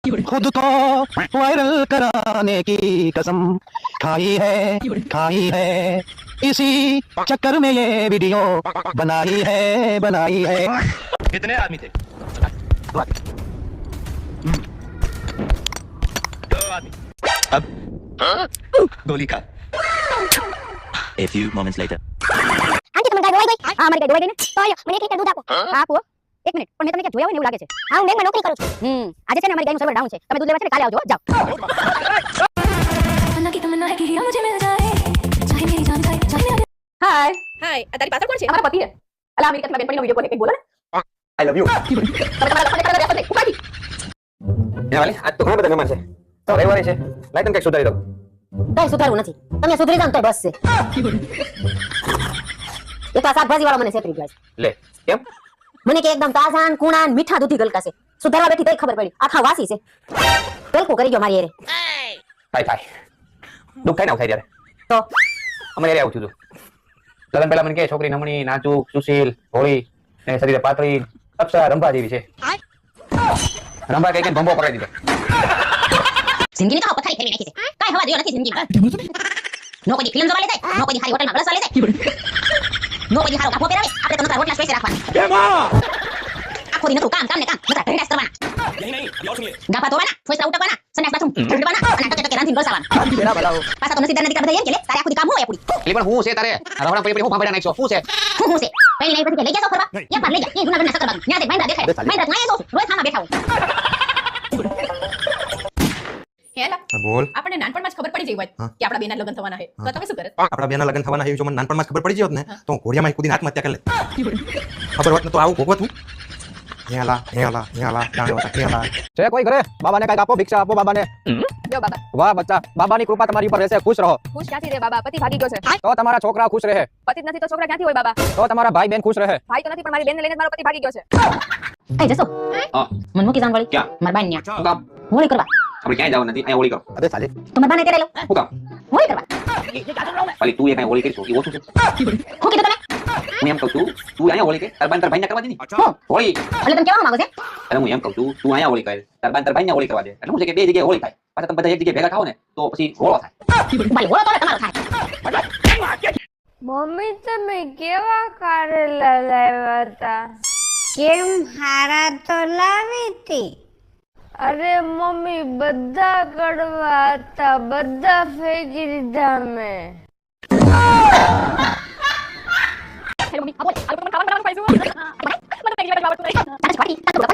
खुद को वायरल कराने की कसम खाई है इसी चक्कर में ये वीडियो बनाई है। कितने आदमी थे? दो आदमी। अब गोली खा। A few moments later. આંટી તમે ગાય ધોવાઈ ગઈ? હા મારી ગાય ધોવાઈ ગઈ ને. તો આયો મને 1 લિટર દૂધ આપો. હા આપો. 1 મિનિટ પણ મેં તમને ક્યાં જોયા હોય ને એવું લાગે છે. હા હું બેંકમાં નોકરી કરું છું. આજે છે ને અમારી ગાયનું સર્વર ડાઉન છે. તમે દૂધ લેવા છે ને કાલે આવજો જાઓ. હાય હાય આ તારી પાછળ કોણ છે? અમારા પતિ છે. અલા અમેરિકાથી બેનપણીનો વિડિયો કોલ એક બોલો ને. આઈ લવ યુ. તમે તમારા લખો કરે આપો ઉપાડી. એ વાલી આજ તો ઘણા બધા મહેમાન છે. તો રવિવારે છે. લાઈ તમે કઈક સુધારી દો. કઈ સુધારવું નથી. તમે સુધરી જાવ તો બસ છે. એ તો શાકભાજી વાળો મને છેતરી ગયો છે. લે કેમ? મને કે એકદમ તાજા ને કુણા ને મીઠા દૂધી ગલકા છે. સુધારવા બેઠી તઈ ખબર પડી આખા વાસી છે. પેલકું કરી ગયો મારી એરે. થાય દુઃખ થાય ને થાય ત્યારે તો અમારે આવું થયું લગન પહેલા મને કે છોકરી નમણી નાચુક સુશીલ હોળી ને શરીરે પાતળી અક્ષરા રંભા જેવી છે. રંભા કઈ ભંભો પકડી દીધો. જિંદગી તો પથારી ફેરવી નાખી છે. કાઈ હવા જોયો નથી જિંદગીમાં. નો કોઈ ફિલ્મ જોવા લે જાય, નો કોઈ હારી હોટલમાં રસ લે જાય. નો કોઈ હારો કાફો પહેરાવે, આપણે તો નકર રોટલા સ્પેસ રાખવાના. આખો દિન તો કામ ને કામ, નકર ઢેંડાસ કરવાના. નહીં અભી ઓર સુનિए. ગાફા ધોવાના, ફોસલા ઉટકવાના, સંડાસ બાથરૂમ ઢળવાના અને ટકે રાંધીને બસાવાના. પાછા તો નસીબદાર નથી બધા એમ કે લે તારે આખું દી કામ હોય પૂરી. એટલે પણ હું છે તારે રવણા પડી હું ભાંભડા નાખશો હું છે હું છે પેલી નહીં પછી લઈ જાસો ફરવા એક વાર લઈ જા એ જૂનાગઢના સકરબાગ ન્યા તે મહેન્દ્રા દેખાય મહેન્દ્રા ન્યા જો રોજ ખામાં બેઠા હું હેલા બોલ. આપણને નાનપણમાં જ ખબર પડી જઈ હોય કે આપણા બેના લગ્ન થવાના છે તો તમે શું કરે? આપણા બેના લગ્ન થવાના છે જો મને નાનપણમાં જ ખબર પડી ગઈ હોત ને તો હું ઘોડિયામાં કૂદીને આત્મહત્યા કરી લેત. ખબર હોત ને તો આવું ભોગવત હું. હેલા જાણ્યો હતા હેલા. છે કોઈ ઘરે? બાબાને કઈક આપો, ભિક્ષા આપો બાબાને. જો બાબા વાહ બચ્ચા, બાબાની કૃપા તમારી ઉપર રહેશે, ખુશ રહો. ખુશ ક્યાંથી રે બાબા? પતિ ભાગી ગયો છે. તો તમારા છોકરા ખુશ રહે. પતિ જ નથી તો છોકરા ક્યાંથી હોય બાબા? તો તમારા ભાઈ બહેન ખુશ રહે. ભાઈ તો નથી પણ મારી બેનને લઈને જ મારો પતિ ભાગી ગયો છે. કઈ જસો હા મન મૂકી જાન વાળી ક્યાં? માર બાઈ ન્યા શું કામ? હોળી કરવા આપણે ક્યાંય જવાનું નથી અહીંયા હોળી કરો. અરે સાલે તો માર બાને તેરે લો શું કામ? હોળી કરવા ખાલી તું એ કઈ હોળી કરીશું એ ઓછું છે. હું કીધું તમે હું એમ કહું છું તું અહીંયા હોળી કર તાર ભાઈ ના કરવા દે ની હોળી. એટલે તમે કેવા માંગો છે એટલે હું એમ કહું છું તું અહીંયા હોળી કર તાર ભાઈ ના હોળી કરવા દે. એટલે હું છે કે બે જગ્યાએ હોળી થાય પાછા તમે બધા એક જગ્યાએ ભેગા થાઓ ને તો પછી હોળો થાય. ભાઈ હોળો તો તમારો થાય મમ્મી તમે કેવા કારેલા લાવ્યા હતા? કેમ હારા તો લાવી હતી? અરે મમ્મી બધા કડવા હતા, બધા ફેંકી દીધા મેં. હેલો મમ્મી આ બોલ આ પણ ખાવાનું પાઈશું મને પેલી વાર આવડતું નહીં. તારે સ્વાટી તારે તો